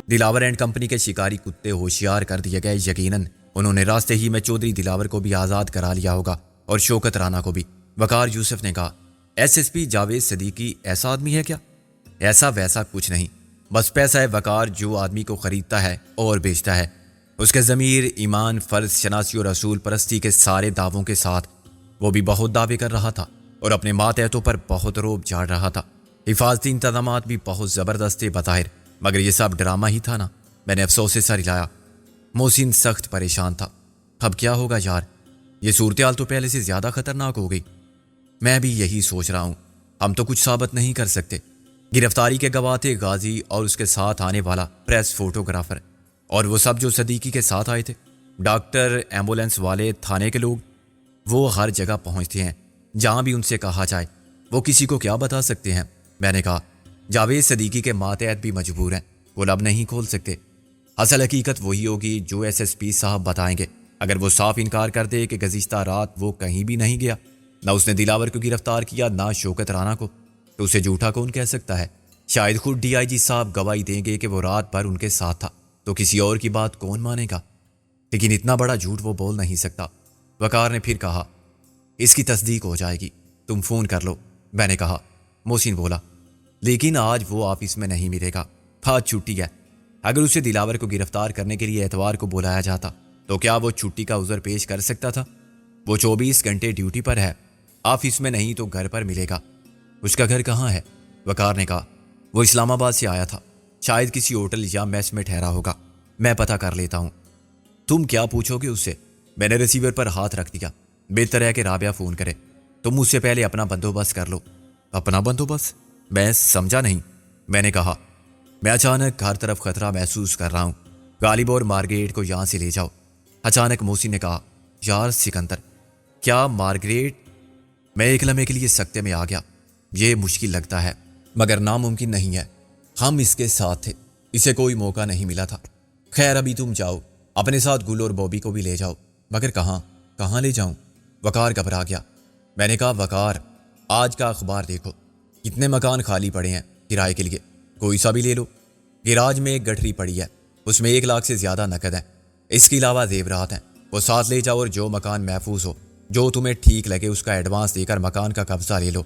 Dilawar and company کے شکاری کتے ہوشیار کر دیے گئے. یقیناً انہوں نے راستے ہی میں چودھری دلاور کو بھی آزاد کرا لیا ہوگا اور شوکت رانا کو بھی. وقار یوسف نے کہا, S S P Javed Siddiqui ایسا آدمی ہے کیا؟ ایسا ویسا کچھ نہیں, بس پیسہ ہے وقار جو آدمی کو خریدتا ہے اور بیچتا ہے. اس کے ضمیر, ایمان, فرض شناسی اور رسول پرستی کے سارے دعووں کے ساتھ وہ بھی بہت دعوے کر رہا تھا اور اپنے ماتحتوں پر بہت روب جھاڑ رہا تھا. حفاظتی انتظامات بھی بہت زبردست تھے بظاہر, مگر یہ سب ڈرامہ ہی تھا نا. میں نے افسوس سے سر ہلایا. محسن سخت پریشان تھا. اب کیا ہوگا یار, یہ صورتحال تو پہلے سے زیادہ خطرناک ہو گئی. میں بھی یہی سوچ رہا ہوں, ہم تو کچھ ثابت نہیں کر سکتے. گرفتاری کے گواہ تھے غازی اور اس کے ساتھ آنے والا پریس فوٹوگرافر, اور وہ سب جو صدیقی کے ساتھ آئے تھے. ڈاکٹر, ایمبولینس والے, تھانے کے لوگ, وہ ہر جگہ پہنچتے ہیں جہاں بھی ان سے کہا جائے. وہ کسی کو کیا بتا سکتے ہیں؟ میں نے کہا, جاوید صدیقی کے ماتحت بھی مجبور ہیں, وہ لب نہیں کھول سکتے. اصل حقیقت وہی ہوگی جو ایس ایس پی صاحب بتائیں گے. اگر وہ صاف انکار کر دے کہ گزشتہ رات وہ کہیں بھی نہیں گیا, نہ اس نے دلاور کو گرفتار کیا نہ شوکت رانا کو, تو اسے جھوٹا کون کہہ سکتا ہے؟ شاید خود ڈی آئی جی صاحب گواہی دیں گے کہ وہ رات بھر ان کے ساتھ تھا, تو کسی اور کی بات کون مانے گا؟ لیکن اتنا بڑا جھوٹ وہ بول نہیں سکتا. وقار نے پھر کہا, اس کی تصدیق ہو جائے گی, تم فون کر لو. میں نے کہا. محسن بولا, لیکن آج وہ آفس میں نہیں ملے گا, آج چھٹی ہے. اگر اسے دلاور کو گرفتار کرنے کے لیے اتوار کو بلایا جاتا تو کیا وہ چھٹی کا عذر پیش کر سکتا تھا؟ وہ 24 گھنٹے ڈیوٹی پر ہے, آفس میں نہیں تو گھر پر ملے گا. اس کا گھر کہاں ہے؟ وقار نے کہا, وہ اسلام آباد سے آیا تھا, شاید کسی ہوٹل یا میس میں ٹھہرا ہوگا. میں پتہ کر لیتا ہوں. تم کیا پوچھو گے اس سے؟ میں نے ریسیور پر ہاتھ رکھ دیا. بہتر ہے کہ رابعہ فون کرے. تم اس سے پہلے اپنا بندوبست کر لو. اپنا بندوبست؟ میں سمجھا نہیں. میں نے کہا, میں اچانک ہر طرف خطرہ محسوس کر رہا ہوں. غالب اور مارگریٹ کو یہاں سے لے جاؤ. اچانک محسن نے کہا, یار سکندر, کیا مارگریٹ؟ میں ایک لمحے کے لیے سکتے میں آ گیا. یہ مشکل لگتا ہے مگر ناممکن نہیں ہے. ہم اس کے ساتھ تھے, اسے کوئی موقع نہیں ملا تھا. خیر ابھی تم جاؤ, اپنے ساتھ گل اور بوبی کو بھی لے جاؤ. مگر کہاں لے جاؤں؟ وقار گھبرا گیا. میں نے کہا, وقار, آج کا اخبار دیکھو, کتنے مکان خالی پڑے ہیں کرائے کے لیے, کوئی سا بھی لے لو. گراج میں ایک گٹھری پڑی ہے, اس میں 1 لاکھ سے زیادہ نقد ہے. اس کے علاوہ زیورات ہیں, وہ ساتھ لے جاؤ. اور جو مکان محفوظ ہو, جو تمہیں ٹھیک لگے, اس کا ایڈوانس دے کر مکان کا قبضہ لے لو.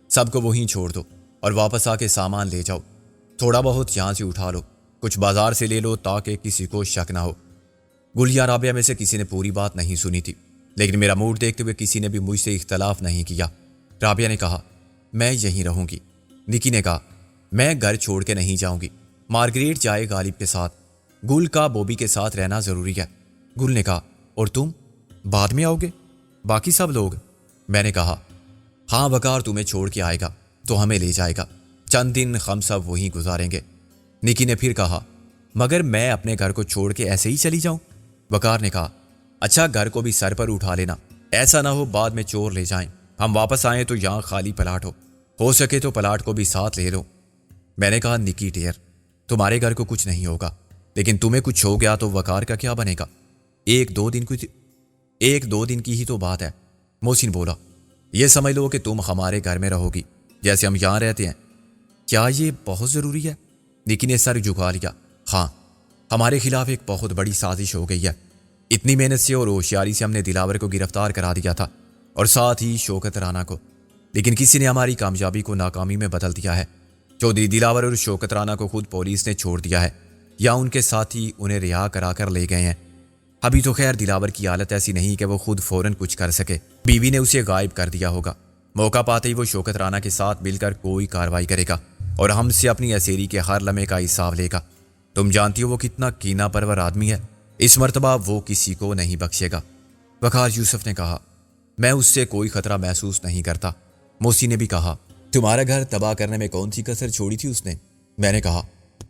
سب کو وہیں چھوڑ دو اور واپس آ کے سامان لے جاؤ. تھوڑا بہت یہاں سے اٹھا لو, کچھ بازار سے لے لو تاکہ کسی کو شک نہ ہو. گل یا رابعہ میں سے کسی نے پوری بات نہیں سنی تھی, لیکن میرا موڈ دیکھتے ہوئے کسی نے بھی مجھ سے اختلاف نہیں کیا. رابعہ نے کہا, میں یہیں رہوں گی. نکی نے کہا, میں گھر چھوڑ کے نہیں جاؤں گی. مارگریٹ جائے غالب کے ساتھ, گل کا بوبی کے ساتھ رہنا ضروری ہے. گل نے کہا, اور تم بعد میں آؤ گے, باقی سب لوگ؟ میں نے کہا, ہاں وقار تمہیں چھوڑ کے آئے گا تو ہمیں لے جائے گا. چند دن ہم سب وہیں گزاریں گے. نکی نے پھر کہا, مگر میں اپنے گھر کو چھوڑ کے ایسے ہی چلی جاؤں؟ وقار نے کہا, اچھا گھر کو بھی سر پر اٹھا لینا, ایسا نہ ہو بعد میں چور لے جائیں. ہم واپس آئیں تو یہاں خالی پلاٹ ہو سکے تو پلاٹ کو بھی ساتھ لے لو. میں نے کہا, نکی ڈیئر, تمہارے گھر کو کچھ نہیں ہوگا, لیکن تمہیں کچھ ہو گیا تو وقار کا کیا بنے گا؟ 1-2 دن کی ہی تو بات ہے. محسن بولا, یہ سمجھ لو کہ تم ہمارے گھر میں رہو گی جیسے ہم یہاں رہتے ہیں. کیا یہ بہت ضروری ہے؟ نکی نے سر جھکا لیا. ہاں, ہمارے خلاف ایک بہت بڑی سازش ہو گئی ہے. اتنی محنت سے اور ہوشیاری سے ہم نے دلاور کو گرفتار کرا دیا تھا اور ساتھ ہی شوکت رانا کو, لیکن کسی نے ہماری کامیابی کو ناکامی میں بدل دیا ہے. چودھری دلاور اور شوکت رانا کو خود پولیس نے چھوڑ دیا ہے, یا ان کے ساتھی انہیں رہا کرا کر لے گئے ہیں. ابھی تو خیر دلاور کی حالت ایسی نہیں کہ وہ خود فوراً کچھ کر سکے. بیوی نے اسے غائب کر دیا ہوگا. موقع پاتے ہی وہ شوکت رانا کے ساتھ مل کر کوئی کارروائی کرے گا اور ہم سے اپنی اسیری کے ہر لمحے کا حساب لے گا. تم جانتی ہو وہ کتنا کینہ پرور آدمی ہے. اس مرتبہ وہ کسی کو نہیں بخشے گا. وقار یوسف نے کہا, میں اس سے کوئی خطرہ محسوس نہیں کرتا. موسی نے بھی کہا, تمہارا گھر تباہ کرنے میں کون سی کسر چھوڑی تھی اس نے؟ میں نے کہا,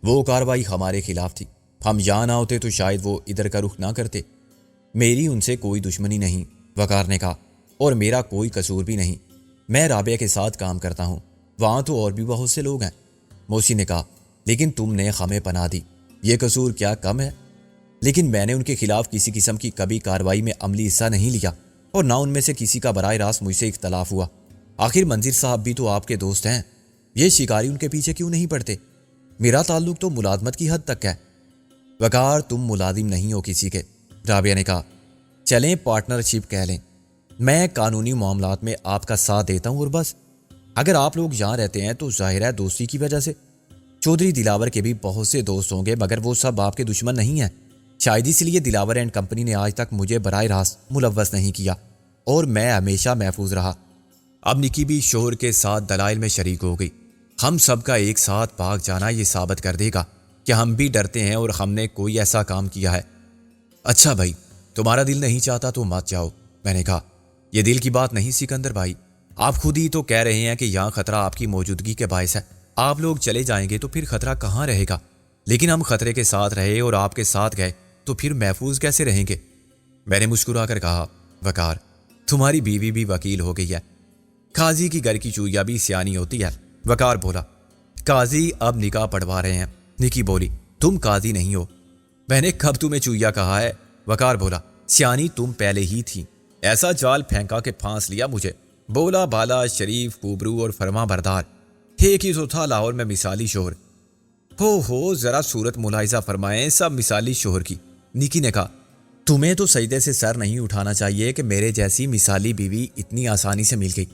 وہ کارروائی ہمارے خلاف تھی. ہم یہاں نہ ہوتے تو شاید وہ ادھر کا رخ نہ کرتے. میری ان سے کوئی دشمنی نہیں, وقار نے کہا, اور میرا کوئی قصور بھی نہیں. میں رابعہ کے ساتھ کام کرتا ہوں, وہاں تو اور بھی بہت سے لوگ ہیں. موسی نے کہا, لیکن تم نے ہمیں پناہ دی, یہ قصور کیا کم ہے؟ لیکن میں نے ان کے خلاف کسی قسم کی کبھی کارروائی میں عملی حصہ نہیں لیا, اور نہ ان میں سے کسی کا براہ راست مجھ سے اختلاف ہوا. آخر منظر صاحب بھی تو آپ کے دوست ہیں, یہ شکاری ان کے پیچھے کیوں نہیں پڑتے؟ میرا تعلق تو ملازمت کی حد تک ہے, وقار تم ملازم نہیں ہو کسی کے، رابعہ نے کہا۔ چلیں پارٹنرشپ کہہ لیں، میں قانونی معاملات میں آپ کا ساتھ دیتا ہوں اور بس۔ اگر آپ لوگ یہاں رہتے ہیں تو ظاہر ہے دوستی کی وجہ سے۔ چودھری دلاور کے بھی بہت سے دوست ہوں گے مگر وہ سب آپ کے دشمن نہیں ہیں، شاید اس لیے دلاور اینڈ کمپنی نے آج تک مجھے براہ راست ملوث نہیں کیا اور میں ہمیشہ محفوظ رہا۔ اب نکی بھی شوہر کے ساتھ دلائل میں شریک ہو گئی۔ ہم سب کا ایک ساتھ بھاگ جانا یہ ثابت کر دے گا کہ ہم بھی ڈرتے ہیں اور ہم نے کوئی ایسا کام کیا ہے۔ اچھا بھائی، تمہارا دل نہیں چاہتا تو مت جاؤ، میں نے کہا۔ یہ دل کی بات نہیں سکندر بھائی، آپ خود ہی تو کہہ رہے ہیں کہ یہاں خطرہ آپ کی موجودگی کے باعث ہے۔ آپ لوگ چلے جائیں گے تو پھر خطرہ کہاں رہے گا؟ لیکن ہم خطرے کے ساتھ رہے اور آپ کے ساتھ گئے تو پھر محفوظ کیسے رہیں گے؟ میں نے مسکرا کر کہا، وقار تمہاری بیوی بھی وکیل ہو گئی ہے، قاضی کی گھر کی چویا بھی سیانی ہوتی ہے۔ وقار بولا۔ قاضی اب نکاح پڑھوا رہے ہیں، نکی بولی۔ تم قاضی نہیں ہو۔ میں نے کب تمہیں چویا کہا ہے؟ وقار بولا۔ سیانی تم پہلے ہی تھی، ایسا جال پھینکا کہ پھانس لیا مجھے۔ بولا بالا، شریف، کوبرو اور فرما بردار، ایک ہی تو تھا لاہور میں مثالی شوہر۔ ہو ذرا صورت ملاحظہ فرمائیں سب مثالی شوہر کی، نکی نے کہا۔ تمہیں تو سجدے سے سر نہیں اٹھانا چاہیے کہ میرے جیسی مثالی بیوی اتنی آسانی سے مل گئی۔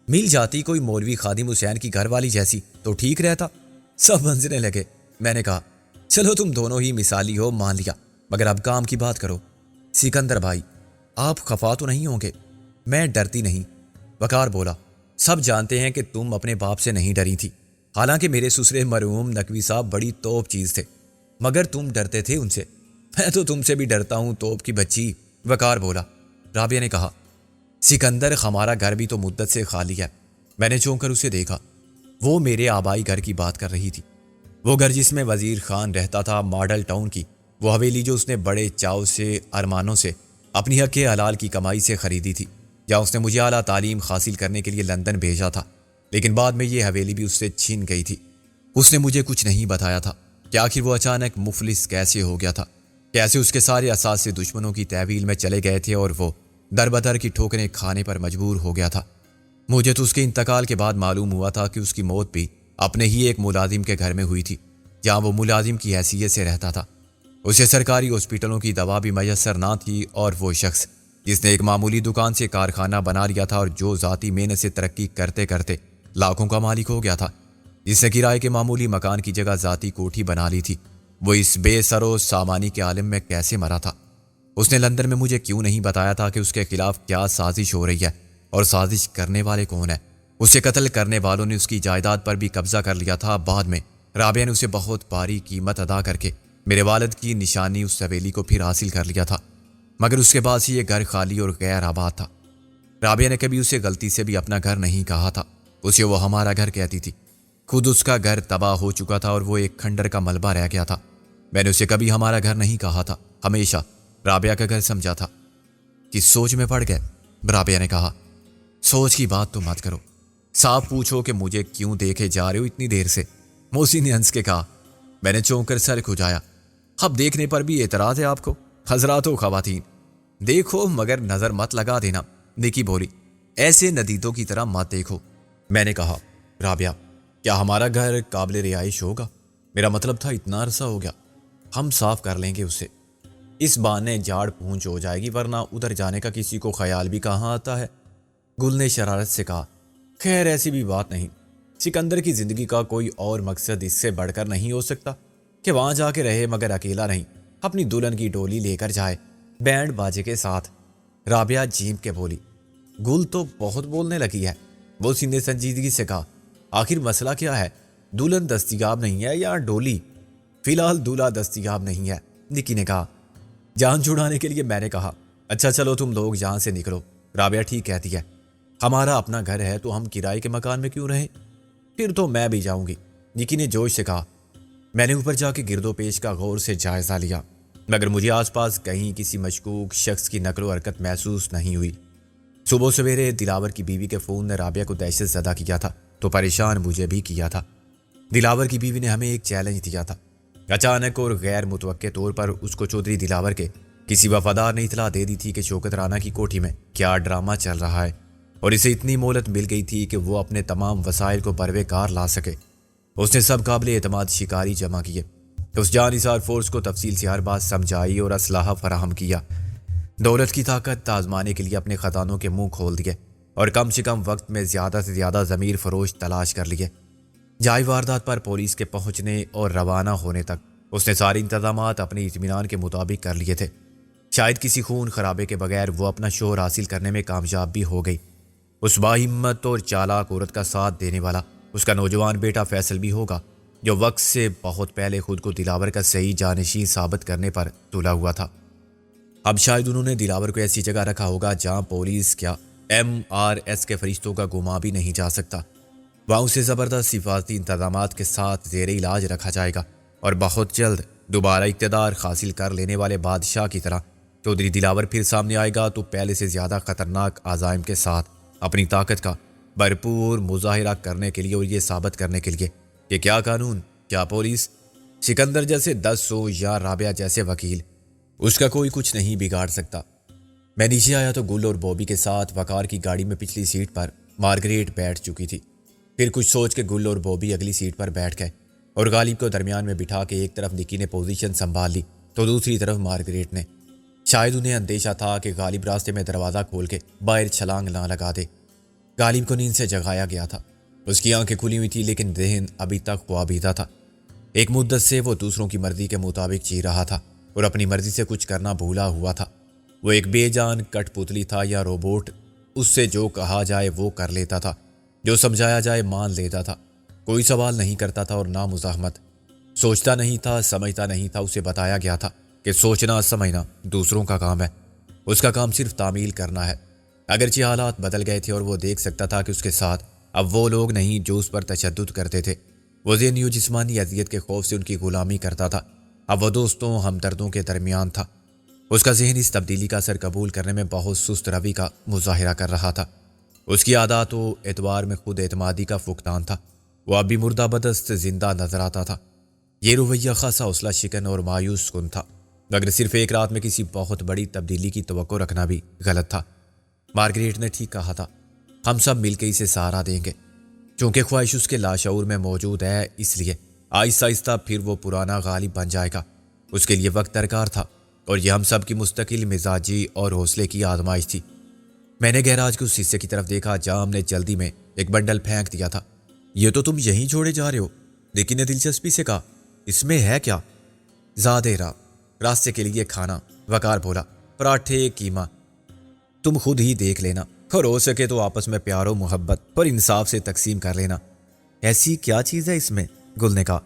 مل جاتی کوئی مولوی خادم حسین کی گھر والی جیسی تو ٹھیک رہتا۔ سب ہنسنے لگے۔ میں نے کہا، چلو تم دونوں ہی مثالی ہو، مان لیا، مگر اب کام کی بات کرو۔ سکندر بھائی، آپ خفا تو نہیں ہوں گے؟ میں ڈرتی نہیں، وقار بولا۔ سب جانتے ہیں کہ تم اپنے باپ سے نہیں ڈری تھی، حالانکہ میرے سسرے مرحوم نقوی صاحب بڑی توپ چیز تھے، مگر تم ڈرتے تھے ان سے۔ میں تو تم سے بھی ڈرتا ہوں، توپ کی بچی، وقار بولا۔ رابعہ نے کہا، سکندر ہمارا گھر بھی تو مدت سے خالی ہے۔ میں نے چونک کر اسے دیکھا، وہ میرے آبائی گھر کی بات کر رہی تھی، وہ گھر جس میں وزیر خان رہتا تھا، ماڈل ٹاؤن کی وہ حویلی جو اس نے بڑے چاؤ سے، ارمانوں سے، اپنی حق حلال کی کمائی سے خریدی تھی، جہاں اس نے مجھے اعلیٰ تعلیم حاصل کرنے کے لیے لندن بھیجا تھا، لیکن بعد میں یہ حویلی بھی اس سے چھین گئی تھی۔ اس نے مجھے کچھ نہیں بتایا تھا کہ آخر وہ اچانک مفلس کیسے ہو گیا تھا، کیسے اس کے سارے اثاثے دشمنوں کی تحویل میں چلے گئے تھے اور وہ در بدر کی ٹھوکریں کھانے پر مجبور ہو گیا تھا۔ مجھے تو اس کے انتقال کے بعد معلوم ہوا تھا کہ اس کی موت بھی اپنے ہی ایک ملازم کے گھر میں ہوئی تھی، جہاں وہ ملازم کی حیثیت سے رہتا تھا۔ اسے سرکاری ہاسپٹلوں کی دوا بھی میسر نہ تھی، اور وہ شخص جس نے ایک معمولی دکان سے کارخانہ بنا لیا تھا اور جو ذاتی محنت سے ترقی کرتے کرتے لاکھوں کا مالک ہو گیا تھا، جس نے کرائے کے معمولی مکان کی جگہ ذاتی کوٹھی بنا لی تھی، وہ اس بے سر و سامانی کے عالم میں کیسے مرا تھا؟ اس نے لندن میں مجھے کیوں نہیں بتایا تھا کہ اس کے خلاف کیا سازش ہو رہی ہے اور سازش کرنے والے کون ہیں؟ اسے قتل کرنے والوں نے اس کی جائیداد پر بھی قبضہ کر لیا تھا۔ بعد میں رابعہ نے اسے بہت بھاری قیمت ادا کر کے میرے والد کی نشانی اس حویلی کو پھر حاصل کر لیا تھا، مگر اس کے بعد ہی یہ گھر خالی اور غیر آباد تھا۔ رابعہ نے کبھی اسے غلطی سے بھی اپنا گھر نہیں کہا تھا، اسے وہ ہمارا گھر کہتی تھی۔ خود اس کا گھر تباہ ہو چکا تھا اور وہ ایک کھنڈر کا ملبہ رہ گیا تھا۔ میں نے اسے کبھی ہمارا گھر نہیں کہا تھا، ہمیشہ رابعہ کا گھر سمجھا تھا۔ کس سوچ میں پڑ گئے؟ رابعہ نے کہا۔ سوچ کی بات تو مت کرو، صاف پوچھو کہ مجھے کیوں دیکھے جا رہے ہو اتنی دیر سے، موسی نے ہنس کے کہا۔ میں نے چونک کر سر کھجایا۔ اب دیکھنے پر بھی اعتراض ہے آپ کو؟ حضرات و خواتین، دیکھو مگر نظر مت لگا دینا، نکی بولی۔ ایسے ندیدوں کی طرح مت دیکھو۔ میں نے کہا، رابعہ کیا ہمارا گھر قابل رہائش ہوگا؟ میرا مطلب تھا اتنا عرصہ ہو گیا، ہم صاف کر لیں گے اسے، اس بہانے جھاڑ پونچھ ہو جائے گی، ورنہ ادھر جانے کا کسی کو خیال بھی کہاں آتا ہے۔ گل نے شرارت سے کہا، خیر ایسی بھی بات نہیں، سکندر کی زندگی کا کوئی اور مقصد اس سے بڑھ کر نہیں ہو سکتا کہ وہاں جا کے رہے مگر اکیلا نہیں، اپنی دلہن کی ڈولی لے کر جائے بینڈ باجے کے ساتھ۔ رابعہ جھینپ کے بولی۔ گل تو بہت بولنے لگی ہے، وہ سینے سنجیدگی سے کہا، آخر مسئلہ کیا ہے؟ دلہن دستیاب نہیں ہے یا ڈولی؟ فی الحال دولہا دستیاب نہیں ہے، نکی نے کہا۔ جان چھڑانے کے لیے میں نے کہا، اچھا چلو تم لوگ یہاں سے نکلو، رابعہ ٹھیک کہتی ہے، ہمارا اپنا گھر ہے تو ہم کرائے کے مکان میں کیوں رہیں؟ پھر تو میں بھی جاؤں گی، نکی نے جوش سے کہا۔ میں نے اوپر جا کے گرد و پیش کا غور سے جائزہ لیا، مگر مجھے آس پاس کہیں کسی مشکوک شخص کی نقل و حرکت محسوس نہیں ہوئی۔ صبح سویرے دلاور کی بیوی کے فون نے رابعہ کو دہشت زدہ کیا تھا تو پریشان مجھے بھی کیا تھا۔ دلاور کی بیوی نے ہمیں ایک چیلنج دیا تھا۔ اچانک اور غیر متوقع طور پر اس کو چودھری دلاور کے کسی وفادار نے اطلاع دے دی تھی کہ شوکت رانا کی کوٹھی میں کیا ڈرامہ چل رہا ہے، اور اسے اتنی مہلت مل گئی تھی کہ وہ اپنے تمام وسائل کو بروے کار لا سکے۔ اس نے سب قابل اعتماد شکاری جمع کیے، اس جانثار فورس کو تفصیل سے ہر بات سمجھائی اور اسلحہ فراہم کیا۔ دولت کی طاقت آزمانے کے لیے اپنے خزانوں کے منہ کھول دیے اور کم سے کم وقت میں زیادہ سے زیادہ ضمیر فروش تلاش کر لیے۔ جائے واردات پر پولیس کے پہنچنے اور روانہ ہونے تک اس نے سارے انتظامات اپنے اطمینان کے مطابق کر لیے تھے۔ شاید کسی خون خرابے کے بغیر وہ اپنا شوہر حاصل کرنے میں کامیاب بھی ہو گئی۔ اس باہمت اور چالاک عورت کا ساتھ دینے والا اس کا نوجوان بیٹا فیصل بھی ہوگا، جو وقت سے بہت پہلے خود کو دلاور کا صحیح جانشین ثابت کرنے پر تلا ہوا تھا۔ اب شاید انہوں نے دلاور کو ایسی جگہ رکھا ہوگا جہاں پولیس کیا MRS کے فرشتوں کا گما بھی نہیں جا سکتا۔ وہاں اسے زبردست حفاظتی انتظامات کے ساتھ زیر علاج رکھا جائے گا اور بہت جلد دوبارہ اقتدار حاصل کر لینے والے بادشاہ کی طرح چودھری دلاور پھر سامنے آئے گا تو پہلے سے زیادہ خطرناک عزائم کے ساتھ اپنی طاقت کا بھرپور مظاہرہ کرنے کے لیے اور یہ ثابت کرنے کے لیے کہ کیا قانون، کیا پولیس، سکندر جیسے 10 یا رابعہ جیسے وکیل اس کا کوئی کچھ نہیں بگاڑ سکتا۔ میں نیچے آیا تو گل اور بوبی کے ساتھ وقار کی گاڑی میں پچھلی سیٹ پر مارگریٹ بیٹھ چکی تھی۔ پھر کچھ سوچ کے گل اور بوبی اگلی سیٹ پر بیٹھ گئے اور غالب کو درمیان میں بٹھا کے ایک طرف نکی نے پوزیشن سنبھال لی تو دوسری طرف مارگریٹ نے۔ شاید انہیں اندیشہ تھا کہ غالب راستے میں دروازہ کھول کے باہر چھلانگ نہ لگا دے۔ غالب کو نیند سے جگایا گیا تھا۔ اس کی آنکھیں کھلی ہوئی تھی لیکن ذہن ابھی تک خوابیدہ تھا۔ ایک مدت سے وہ دوسروں کی مرضی کے مطابق جی رہا تھا اور اپنی مرضی سے کچھ کرنا بھولا ہوا تھا۔ وہ ایک بے جان کٹ پتلی تھا یا روبوٹ، اس سے جو کہا جائے وہ کر لیتا تھا، جو سمجھایا جائے مان لیتا تھا، کوئی سوال نہیں کرتا تھا اور نہ مزاحمت، سوچتا نہیں تھا، سمجھتا نہیں تھا۔ اسے بتایا گیا تھا کہ سوچنا سمجھنا دوسروں کا کام ہے، اس کا کام صرف تعمیل کرنا ہے۔ اگرچہ حالات بدل گئے تھے اور وہ دیکھ سکتا تھا کہ اس کے ساتھ اب وہ لوگ نہیں جو اس پر تشدد کرتے تھے۔ وہ ذہنی و جسمانی اذیت کے خوف سے ان کی غلامی کرتا تھا۔ اب وہ دوستوں ہمدردوں کے درمیان تھا۔ اس کا ذہن اس تبدیلی کا اثر قبول کرنے میں بہت سست روی کا مظاہرہ کر رہا تھا۔ اس کی عادات و اعتبار میں خود اعتمادی کا فقدان تھا۔ وہ اب بھی مردہ بدست زندہ نظر آتا تھا۔ یہ رویہ خاصا حوصلہ شکن اور مایوس کن تھا، مگر صرف ایک رات میں کسی بہت بڑی تبدیلی کی توقع رکھنا بھی غلط تھا۔ مارگریٹ نے ٹھیک کہا تھا، ہم سب مل کے اسے سہارا دیں گے۔ چونکہ خواہش اس کے لاشعور میں موجود ہے، اس لیے آہستہ آہستہ پھر وہ پرانا غالب بن جائے گا۔ اس کے لیے وقت درکار تھا اور یہ ہم سب کی مستقل مزاجی اور حوصلے کی آزمائش تھی۔ میں نے گیراج کے اس حصے کی طرف دیکھا جہاں ہم نے جلدی میں ایک بنڈل پھینک دیا تھا۔ یہ تو تم یہیں چھوڑے جا رہے ہو؟ لیکن نے دلچسپی سے کہا، اس میں ہے کیا؟ زیادہ راستے کے لیے کھانا، وقار بولا، پراٹھے، قیمہ، تم خود ہی دیکھ لینا اور ہو سکے تو آپس میں پیار و محبت اور انصاف سے تقسیم کر لینا۔ ایسی کیا چیز ہے اس میں؟ گل نے کہا،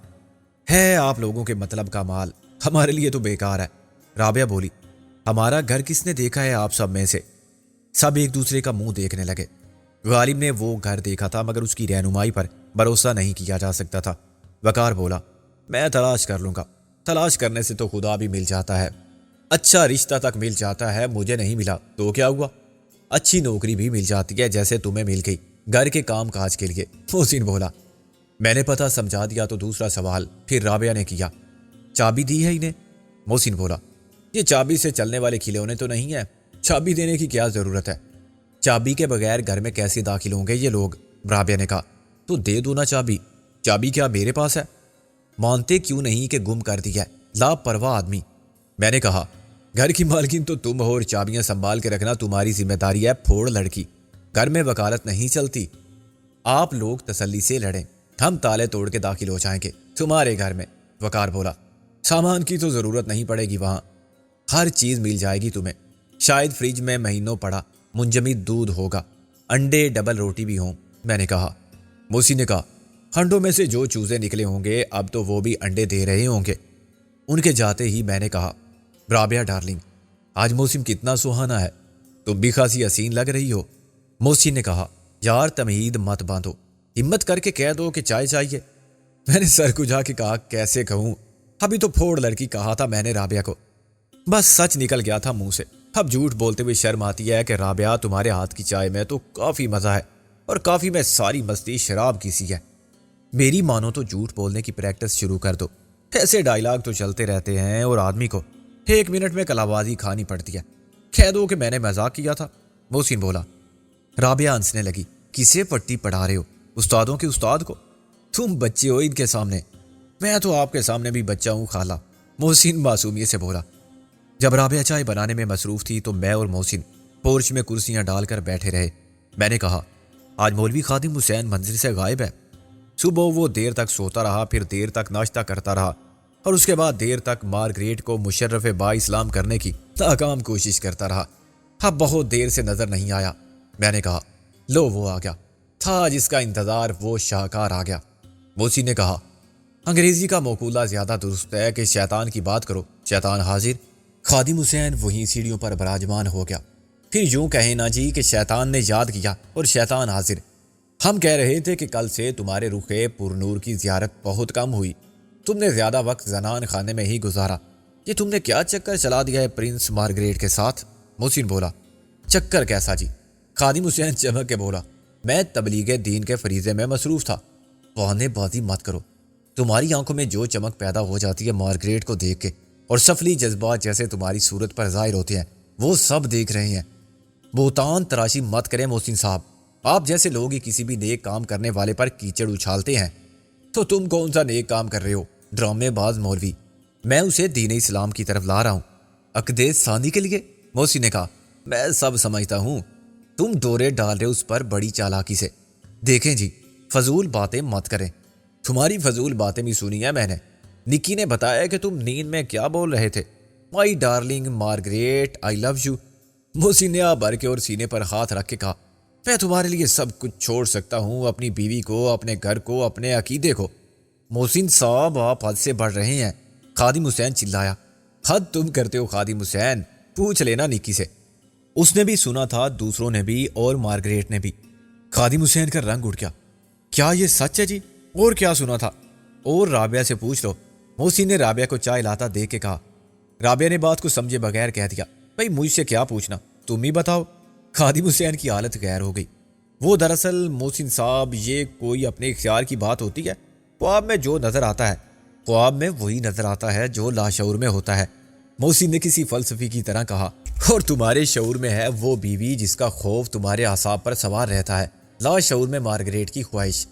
ہے آپ لوگوں کے مطلب کا مال، ہمارے لیے تو بیکار ہے۔ رابعہ بولی، ہمارا گھر کس نے دیکھا ہے آپ سب میں سے؟ سب ایک دوسرے کا منہ دیکھنے لگے۔ غالب نے وہ گھر دیکھا تھا مگر اس کی رہنمائی پر بھروسہ نہیں کیا جا سکتا تھا۔ وقار بولا، میں تلاش کر لوں گا، تلاش کرنے سے تو خدا بھی مل جاتا ہے، اچھا رشتہ تک مل جاتا ہے، مجھے نہیں ملا تو کیا ہوا؟ اچھی نوکری بھی مل جاتی ہے جیسے تمہیں مل گئی گھر کے کام کاج کے لیے۔ محسن بولا، میں نے پتہ سمجھا دیا تو دوسرا سوال پھر رابعہ نے کیا، چابی دی ہے انہیں؟ محسن بولا، یہ چابی سے چلنے والے کھلونے تو نہیں ہے، چابی دینے کی کیا ضرورت ہے؟ چابی کے بغیر گھر میں کیسے داخل ہوں گے یہ لوگ؟ رابعہ نے کہا، تو دے دو نا چابی۔ چابی کیا میرے پاس ہے؟ مانتے کیوں نہیں کہ گم کر دیا ہے، لاپرواہ آدمی۔ میں نے کہا، گھر کی مالکن تو تم ہو اور چابیاں سنبھال کے رکھنا تمہاری ذمہ داری ہے، پھوڑ لڑکی، گھر میں وکالت نہیں چلتی۔ آپ لوگ تسلی سے لڑیں، ہم تالے توڑ کے داخل ہو جائیں گے تمہارے گھر میں۔ وقار بولا، سامان کی تو ضرورت نہیں پڑے گی، وہاں ہر چیز مل جائے گی تمہیں، شاید فریج میں مہینوں پڑا منجمد دودھ ہوگا، انڈے، ڈبل روٹی بھی ہوں۔ میں نے کہا، موسی نے کہا، ہنڈوں میں سے جو چوزے نکلے ہوں گے اب تو وہ بھی انڈے دے رہے ہوں گے۔ ان کے جاتے ہی میں نے کہا، رابعہ ڈارلنگ، آج موسم کتنا سہانا ہے، تم بھی خاصی حسین لگ رہی ہو۔ موسی نے کہا، یار تمہید مت باندھو، ہمت کر کے کہہ دو کہ چائے چاہیے۔ میں نے سر کھجا کے کہا، کیسے کہوں، ابھی تو پھوڑ لڑکی کہا تھا میں نے رابعہ کو، بس سچ نکل گیا تھا منہ سے۔ اب جھوٹ بولتے ہوئے شرم آتی ہے کہ رابعہ تمہارے ہاتھ کی چائے میں تو کافی مزہ ہے، اور کافی میں ساری مستی شراب کی سی ہے۔ میری مانو تو جھوٹ بولنے کی پریکٹس شروع کر دو، ایسے ڈائلاگ تو چلتے رہتے ہیں اور آدمی کو 1 منٹ میں کلابازی کھانی پڑتی ہے، کہہ دو کہ میں نے مذاق کیا تھا۔ محسن بولا۔ رابعہ ہنسنے لگی، کسے پٹی پڑھا رہے ہو؟ استادوں کے استاد کو؟ تم بچے ہو ان کے سامنے۔ میں تو آپ کے سامنے بھی بچہ ہوں خالہ، محسن معصومیت سے بولا۔ جب رابعہ چائے بنانے میں مصروف تھی تو میں اور محسن پورچ میں کرسیاں ڈال کر بیٹھے رہے۔ میں نے کہا، آج مولوی خادم حسین منزل سے غائب ہے۔ صبح وہ دیر تک سوتا رہا، پھر دیر تک ناشتہ کرتا رہا، اور اس کے بعد دیر تک مارگریٹ کو مشرف با اسلام کرنے کی ناکام کوشش کرتا رہا۔ اب بہت دیر سے نظر نہیں آیا۔ میں نے کہا، لو وہ آ گیا تھا جس کا انتظار، وہ شاہکار آ گیا۔ موسی نے کہا، انگریزی کا مقولہ زیادہ درست ہے کہ شیطان کی بات کرو، شیطان حاضر۔ خادم حسین وہیں سیڑھیوں پر براجمان ہو گیا۔ پھر یوں کہیں نا جی کہ شیطان نے یاد کیا اور شیطان حاضر۔ ہم کہہ رہے تھے کہ کل سے تمہارے رخ پر نور کی زیارت بہت کم ہوئی، تم نے زیادہ وقت زنان خانے میں ہی گزارا۔ یہ تم نے کیا چکر چلا دیا ہے پرنس مارگریٹ کے ساتھ؟ محسن بولا۔ چکر کیسا جی؟ خادم حسین چمک کے بولا، میں تبلیغ دین کے فریضے میں مصروف تھا۔ بہانے بازی مت کرو، تمہاری آنکھوں میں جو چمک پیدا ہو جاتی ہے مارگریٹ کو دیکھ کے، اور سفلی جذبات جیسے تمہاری صورت پر ظاہر ہوتے ہیں، وہ سب دیکھ رہے ہیں۔ بہتان تراشی مت کریں محسن صاحب، آپ جیسے لوگ ہی کسی بھی نیک کام کرنے والے پر کیچڑ اچھالتے ہیں، تو تم کون سا نیک کام کر رہے ہو ڈرامے باز مولوی؟ میں اسے دین اسلام کی طرف لا رہا ہوں، عقد ثانی کے لیے۔ محسن نے کہا، میں سب سمجھتا ہوں، تم دورے ڈال رہے اس پر بڑی چالاکی سے۔ دیکھیں جی، فضول باتیں مت کریں، تمہاری فضول باتیں بھی سنی ہیں میں نے۔ نکی نے بتایا کہ تم نیند میں کیا بول رہے تھے، my darling Margaret I love you. Mohsin نے بھر کے اور سینے پر ہاتھ رکھ کے کہا، میں تمہارے لیے سب کچھ چھوڑ سکتا ہوں، اپنی بیوی کو، اپنے گھر کو، اپنے عقیدے کو۔ محسن صاحب آپ حد سے بڑھ رہے ہیں، خادم حسین چلایا۔ حد تم کرتے ہو خادم حسین، پوچھ لینا نکی سے۔ اس نے بھی سنا تھا، دوسروں نے بھی، اور مارگریٹ نے بھی۔ خادم حسین کا رنگ اٹھ گیا۔ کیا یہ سچ ہے جی؟ اور کیا سنا تھا؟ اور رابعہ سے پوچھ لو۔ محسن نے رابعہ کو چائے لاتا دیکھ کے کہا۔ رابعہ نے بات کو سمجھے بغیر کہہ دیا، بھائی مجھ سے کیا پوچھنا، تم ہی بتاؤ۔ خادم حسین کی حالت غیر ہو گئی۔ وہ دراصل محسن صاحب، یہ کوئی اپنے اختیار کی بات ہوتی ہے؟ خواب میں جو نظر آتا ہے، خواب میں وہی نظر آتا ہے جو لاشعور میں ہوتا ہے، محسن نے کسی فلسفی کی طرح کہا۔ اور تمہارے شعور میں ہے وہ بیوی جس کا خوف تمہارے اعصاب پر سوار رہتا ہے، لاشعور میں مارگریٹ کی خواہش۔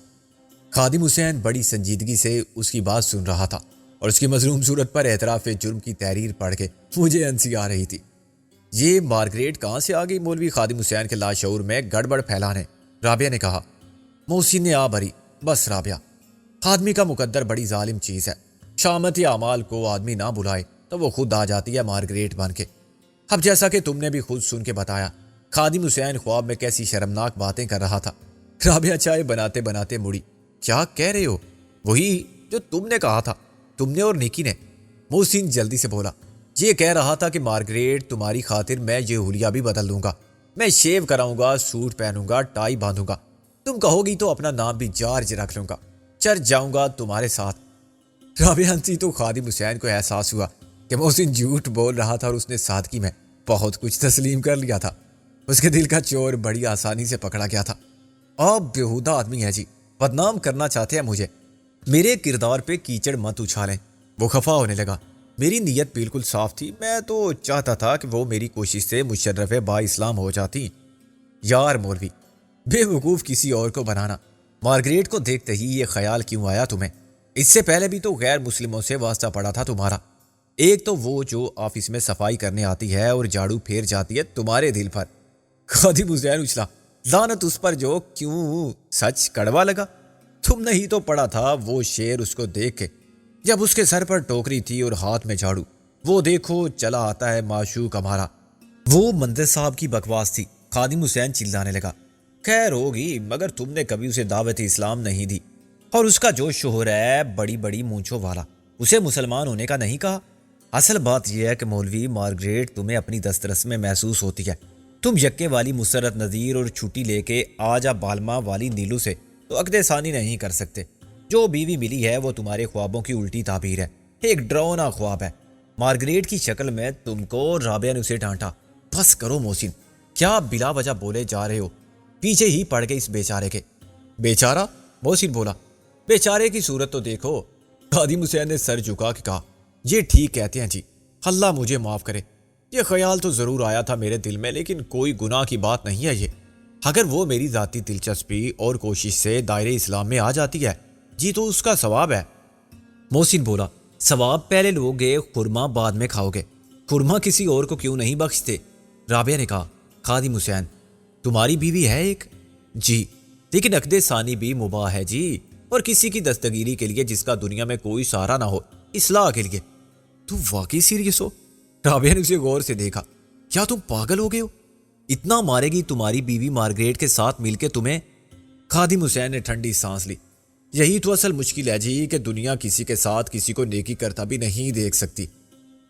خادم حسین بڑی سنجیدگی سے اس کی بات سن رہا تھا، اور اس کی مظلوم صورت پر اعتراف جرم کی تحریر پڑھ کے مجھے ہنسی آ رہی تھی۔ یہ مارگریٹ کہاں سے آ گئی مولوی خادم حسین کے لاشعور میں گڑبڑ پھیلانے؟ رابعہ نے کہا۔ محسن نے بھری، بس رابعہ، آدمی کا مقدر بڑی ظالم چیز ہے، شامت اعمال کو آدمی نہ بلائے تو وہ خود آ جاتی ہے مارگریٹ بن کے۔ اب جیسا کہ تم نے بھی خود سن کے بتایا، خادم حسین خواب میں کیسی شرمناک باتیں کر رہا تھا۔ رابعہ چائے بناتے بناتے مڑی، کیا کہہ رہے ہو؟ وہی جو تم نے کہا تھا، تم نے اور نکی نے۔ محسن جلدی سے بولا، یہ کہہ رہا تھا کہ مارگریٹ تمہاری خاطر میں یہ حلیہ بھی بدل دوں گا، میں شیو کراؤں گا، سوٹ پہنوں گا، ٹائی باندھوں گا، تم کہو گی تو اپنا نام بھی جارج رکھ لوں گا، چرچ جاؤں گا تمہارے ساتھ۔ رابعہ ہنسی تو خادم حسین کو احساس ہوا کہ محسن جھوٹ بول رہا تھا، اور اس نے سادگی میں بہت کچھ تسلیم کر لیا تھا۔ اس کے دل کا چور بڑی آسانی سے پکڑا گیا تھا۔ آپ بےہودہ آدمی ہیں جی، بدنام کرنا چاہتے ہیں مجھے، میرے کردار پہ کیچڑ مت اچھالیں۔ وہ خفا ہونے لگا۔ میری نیت بالکل صاف تھی، میں تو چاہتا تھا کہ وہ میری کوشش سے مشرف با اسلام ہو جاتی۔ یار مولوی، بے وقوف کسی اور کو بنانا، مارگریٹ کو دیکھتے ہی یہ خیال کیوں آیا تمہیں؟ اس سے پہلے بھی تو غیر مسلموں سے واسطہ پڑا تھا تمہارا۔ ایک تو وہ جو آفس میں صفائی کرنے آتی ہے اور جھاڑو پھیر جاتی ہے تمہارے دل پر۔ خادم حسین اچھلا، لعنت اس پر جو، کیوں سچ کڑوا لگا؟ تم نے ہی تو پڑھا تھا وہ شعر اس کو دیکھ کے، جب اس کے سر پر ٹوکری تھی اور ہاتھ میں جھاڑو، وہ دیکھو چلا آتا ہے معشوق ہمارا۔ وہ منظر صاحب کی بکواس تھی۔ خادم حسین چلانے لگا، خیر ہوگی، مگر تم نے کبھی اسے دعوت اسلام نہیں دی، اور اس کا جو شوہر ہے بڑی بڑی مونچھوں والا، اسے مسلمان ہونے کا نہیں کہا۔ اصل بات یہ ہے کہ مولوی مارگریٹ تمہیں اپنی دسترس میں محسوس ہوتی ہے۔ تم یکے والی مسرت نذیر اور چھٹی لے کے آجا بالما والی نیلو سے تو عقد ثانی نہیں کر سکتے۔ جو بیوی ملی ہے وہ تمہارے خوابوں کی الٹی تعبیر ہے، ایک ڈراؤنا خواب ہے، مارگریٹ کی شکل میں تم کو۔ رابعہ نے اسے ڈانٹا، بس کرو محسن، کیا بلا وجہ بولے جا رہے ہو؟ پیچھے ہی پڑ گئے اس بیچارے کے۔ بیچارہ؟ محسن بولا، بیچارے کی صورت تو دیکھو۔ خادم حسین نے سر جھکا کے کہا، یہ ٹھیک کہتے ہیں جی، اللہ مجھے معاف کرے، یہ خیال تو ضرور آیا تھا میرے دل میں، لیکن کوئی گناہ کی بات نہیں ہے یہ۔ اگر وہ میری ذاتی دلچسپی اور کوشش سے دائرے اسلام میں آ جاتی ہے جی تو اس کا ثواب ہے۔ محسن بولا، ثواب پہلے لو گے، خورما بعد میں کھاؤ گے، خورما کسی اور کو کیوں نہیں بخشتے؟ رابعہ نے کہا، خادم حسین تمہاری بیوی ہے ایک؟ جی، لیکن عقد ثانی بھی مباح ہے جی، اور کسی کی دستگیری کے لیے جس کا دنیا میں کوئی سہارا نہ ہو، اصلاح کے لیے۔ تو واقعی سیریس ہو؟ رابعہ نے اسے غور سے دیکھا، کیا تم پاگل ہو گئے ہو؟ اتنا مارے گی تمہاری بیوی مارگریٹ کے ساتھ مل کے تمہیں؟ خادم حسین نے ٹھنڈی سانس لی، یہی تو اصل مشکل ہے جی کہ دنیا کسی کے ساتھ کسی کو نیکی کرتا بھی نہیں دیکھ سکتی۔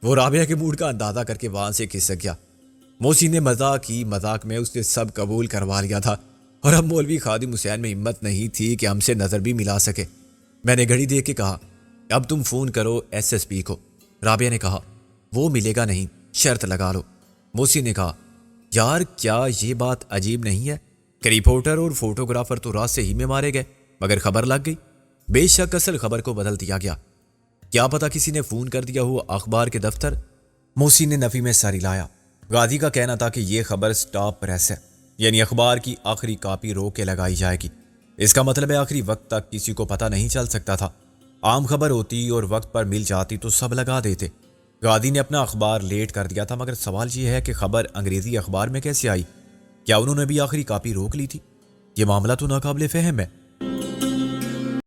وہ رابعہ کے موڈ کا اندازہ کر کے وہاں سے کھسک گیا۔ محسن نے مذاق کی، مذاق میں اس نے سب قبول کروا لیا تھا، اور اب مولوی خادم حسین میں ہمت نہیں تھی کہ ہم سے نظر بھی ملا سکے۔ میں نے گھڑی دیکھ کے کہا، اب تم فون کرو ایس ایس پی کو۔ رابعہ نے کہا، وہ ملے گا نہیں، شرط لگا لو۔ محسن نے کہا، یار کیا یہ بات عجیب نہیں ہے کہ رپورٹر اور فوٹوگرافر تو رات سے ہی میں مارے گئے مگر خبر لگ گئی؟ بے شک اصل خبر کو بدل دیا گیا، کیا پتا کسی نے فون کر دیا ہو اخبار کے دفتر۔ محسن نے نفی میں سر ہلایا۔ غازی کا کہنا تھا کہ یہ خبر سٹاپ پریس ہے، یعنی اخبار کی آخری کاپی رو کے لگائی جائے گی۔ اس کا مطلب ہے آخری وقت تک کسی کو پتہ نہیں چل سکتا تھا۔ عام خبر ہوتی اور وقت پر مل جاتی تو سب لگا دیتے۔ غازی نے اپنا اخبار لیٹ کر دیا تھا، مگر سوال یہ ہے کہ خبر انگریزی اخبار میں کیسے آئی؟ کیا انہوں نے بھی آخری کاپی روک لی تھی؟ یہ معاملہ تو ناقابل فہم ہے۔